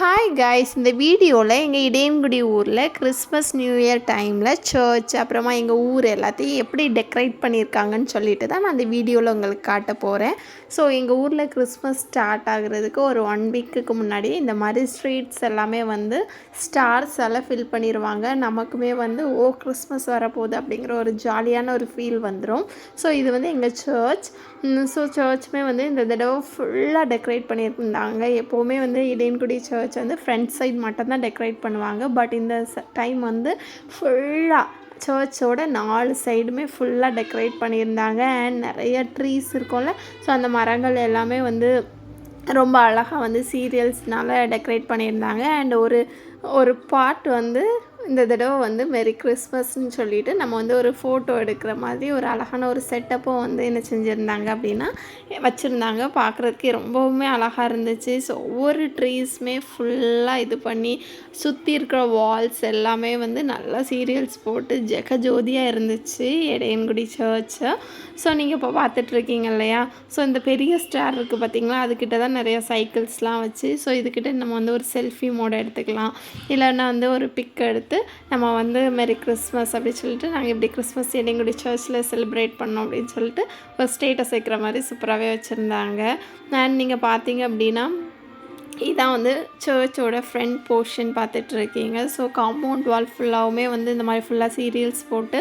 Hi guys, இந்த வீடியோவில் எங்கள் இடையன்குடி ஊரில் கிறிஸ்மஸ் நியூ இயர் டைமில் சர்ச் அப்புறமா எங்கள் ஊர் எல்லாத்தையும் எப்படி டெக்கரேட் பண்ணியிருக்காங்கன்னு சொல்லிட்டு தான் நான் அந்த வீடியோவில் உங்களுக்கு காட்ட போகிறேன். ஸோ எங்கள் ஊரில் கிறிஸ்மஸ் ஸ்டார்ட் ஆகுறதுக்கு ஒரு 1 வீக்குக்கு முன்னாடி இந்த மாதிரி ஸ்ட்ரீட்ஸ் எல்லாமே வந்து ஸ்டார்ஸ் எல்லாம் ஃபில் பண்ணிடுவாங்க. நமக்குமே வந்து கிறிஸ்மஸ் வரப்போகுது அப்படிங்கிற ஒரு ஜாலியான ஒரு ஃபீல் வந்துடும். ஸோ இது வந்து எங்கள் சர்ச். ஸோ சர்ச்சுமே வந்து இந்த தடவை ஃபுல்லாக டெக்கரேட் பண்ணியிருந்தாங்க. எப்போவுமே வந்து இடையன்குடி சர்ச் வந்து ஃப்ரண்ட் சைட் மட்டும்தான் டெக்கரேட் பண்ணுவாங்க. பட் இந்த டைம் வந்து ஃபுல்லாக சர்ச்சோட 4 சைடுமே ஃபுல்லாக டெக்கரேட் பண்ணியிருந்தாங்க. அண்ட் நிறைய ட்ரீஸ் இருக்கும்ல, ஸோ அந்த மரங்கள் எல்லாமே வந்து ரொம்ப அழகாக வந்து சீரியல்ஸ்னால டெக்கரேட் பண்ணியிருந்தாங்க. அண்ட் ஒரு பாட் வந்து இந்த தடவை வந்து மெரி கிறிஸ்மஸ்ன்னு சொல்லிட்டு நம்ம வந்து ஒரு ஃபோட்டோ எடுக்கிற மாதிரி ஒரு அழகான ஒரு செட்டப்பும் வந்து என்ன செஞ்சுருந்தாங்க அப்படின்னா வச்சுருந்தாங்க. பார்க்குறதுக்கே ரொம்பவுமே அழகாக இருந்துச்சு. ஸோ ஒவ்வொரு ட்ரீஸுமே ஃபுல்லாக இது பண்ணி சுற்றி இருக்கிற வால்ஸ் எல்லாமே வந்து நல்லா சீரியல்ஸ் போட்டு ஜெகஜோதியாக இருந்துச்சு இடையன்குடி சர்ச்சு. ஸோ நீங்கள் இப்போ பார்த்துட்ருக்கீங்க இல்லையா, ஸோ இந்த பெரிய ஸ்டார் இருக்குது பார்த்திங்களா, அதுக்கிட்ட தான் நிறைய சைக்கிள்ஸ்லாம் வச்சு ஸோ இதுக்கிட்ட நம்ம வந்து ஒரு செல்ஃபி மோட் எடுத்துக்கலாம். இல்லைன்னா வந்து ஒரு பிக் எடுத்து நம்ம வந்து மெரி கிறிஸ்மஸ் அப்படின்னு சொல்லிட்டு நாங்கள் இப்படி கிறிஸ்மஸ் இடையன்குடி சர்ச்சில் செலிப்ரேட் பண்ணோம் அப்படின்னு சொல்லிட்டு ஒரு ஸ்டேட்டஸ் வைக்கிற மாதிரி சூப்பராகவே வச்சுருந்தாங்க. அண்ட் நீங்கள் பார்த்தீங்க அப்படின்னா இதான் வந்து சர்ச்சோட ஃப்ரண்ட் போர்ஷன் பார்த்துட்ருக்கீங்க. ஸோ காம்பவுண்ட் வால் ஃபுல்லாகவுமே வந்து இந்த மாதிரி ஃபுல்லாக சீரியல்ஸ் போட்டு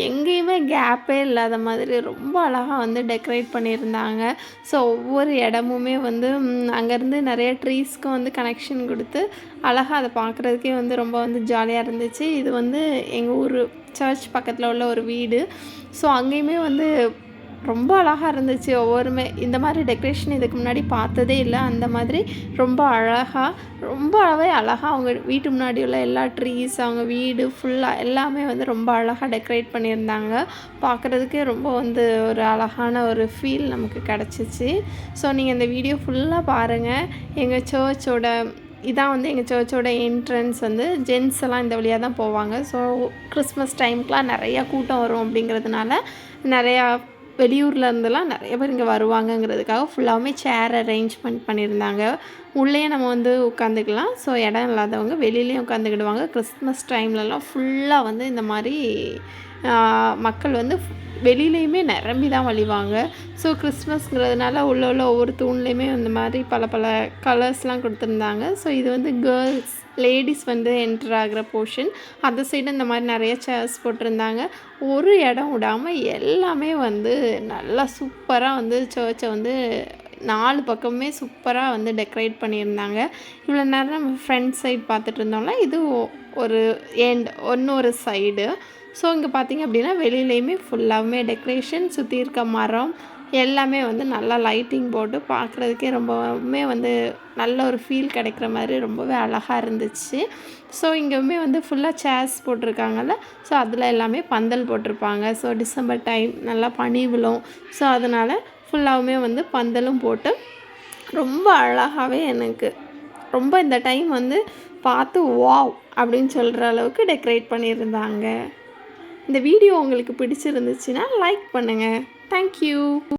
எங்கேயுமே கேப்பே இல்லாத மாதிரி ரொம்ப அழகாக வந்து டெக்கரேட் பண்ணியிருந்தாங்க. ஸோ ஒவ்வொரு இடமுமே வந்து அங்கேருந்து நிறைய ட்ரீஸ்க்கும் வந்து கனெக்ஷன் கொடுத்து அழகாக அதை பார்க்குறதுக்கே வந்து ரொம்ப வந்து ஜாலியாக இருந்துச்சு. இது வந்து எங்கள் ஊர் சர்ச் பக்கத்தில் உள்ள ஒரு வீடு. ஸோ அங்கேயுமே வந்து ரொம்ப அழகாக இருந்துச்சு. ஒவ்வொருமே இந்த மாதிரி டெக்கரேஷன் இதுக்கு முன்னாடி பார்த்ததே இல்லை. அந்த மாதிரி ரொம்பவே அழகாக அவங்க வீட்டு முன்னாடி உள்ள எல்லா ட்ரீஸ், அவங்க வீடு ஃபுல்லாக எல்லாமே வந்து ரொம்ப அழகாக டெக்கரேட் பண்ணியிருந்தாங்க. பார்க்குறதுக்கே ரொம்ப வந்து ஒரு அழகான ஒரு ஃபீல் நமக்கு கிடச்சிச்சு. ஸோ நீங்கள் இந்த வீடியோ ஃபுல்லாக பாருங்கள். எங்கள் இதான் வந்து எங்கள் சர்ச்சோட என்ட்ரன்ஸ். வந்து ஜென்ஸ் எல்லாம் இந்த வழியாக தான் போவாங்க. ஸோ கிறிஸ்மஸ் டைமுக்கெலாம் நிறையா கூட்டம் வரும் அப்படிங்கிறதுனால நிறையா வெளியூரில் இருந்தெல்லாம் நிறைய பேர் இங்கே வருவாங்கங்கிறதுக்காக ஃபுல்லாகவுமே சேர் அரேஞ்ச்மெண்ட் பண்ணியிருந்தாங்க. உள்ளே நம்ம வந்து உட்காந்துக்கலாம். ஸோ இடம் இல்லாதவங்க வெளியிலையும் உட்காந்துக்கிடுவாங்க. கிறிஸ்மஸ் டைம்லலாம் ஃபுல்லாக வந்து இந்த மாதிரி மக்கள் வந்து வெளியிலையுமே நிரம்பி தான் வழிவாங்க. ஸோ கிறிஸ்மஸ்ங்கிறதுனால உள்ள ஒவ்வொரு தூண்லேயுமே இந்த மாதிரி பல கலர்ஸ்லாம் கொடுத்துருந்தாங்க. ஸோ இது வந்து லேடிஸ் வந்து என்டர் ஆகிற போர்ஷன். அந்த சைடு இந்த மாதிரி நிறைய சேர்ஸ் போட்டிருந்தாங்க. ஒரு இடம் விடாமல் எல்லாமே வந்து நல்லா சூப்பராக வந்து சர்ச்சை வந்து 4 பக்கமுமே சூப்பராக வந்து டெக்கரேட் பண்ணியிருந்தாங்க. இவ்வளோ நேரம் நம்ம ஃப்ரண்ட் சைடு பார்த்துட்டு இருந்தோம்னா இது ஒரு இன்னொரு சைடு. ஸோ இங்கே பார்த்திங்க அப்படின்னா வெளியிலையுமே ஃபுல்லாகவுமே டெக்கரேஷன், சுற்றி இருக்க மரம் எல்லாமே வந்து நல்லா லைட்டிங் போட்டு பார்க்குறதுக்கே ரொம்பவுமே வந்து நல்ல ஒரு ஃபீல் கிடைக்கிற மாதிரி ரொம்பவே அழகாக இருந்துச்சு. ஸோ இங்கேயுமே வந்து ஃபுல்லாக சேர்ஸ் போட்டிருக்காங்கல்ல, ஸோ அதில் எல்லாமே பந்தல் போட்டிருப்பாங்க. ஸோ டிசம்பர் டைம் நல்லா பனி விழும். ஸோ அதனால் ஃபுல்லாகவுமே வந்து பந்தலும் போட்டு ரொம்ப அழகாகவே எனக்கு ரொம்ப இந்த டைம் வந்து பார்த்து வாவ் அப்படின்னு சொல்கிற அளவுக்கு டெக்கரேட் பண்ணியிருந்தாங்க. இந்த வீடியோ உங்களுக்கு பிடிச்சிருந்துச்சுன்னா லைக் பண்ணுங்கள். தேங்க்யூ.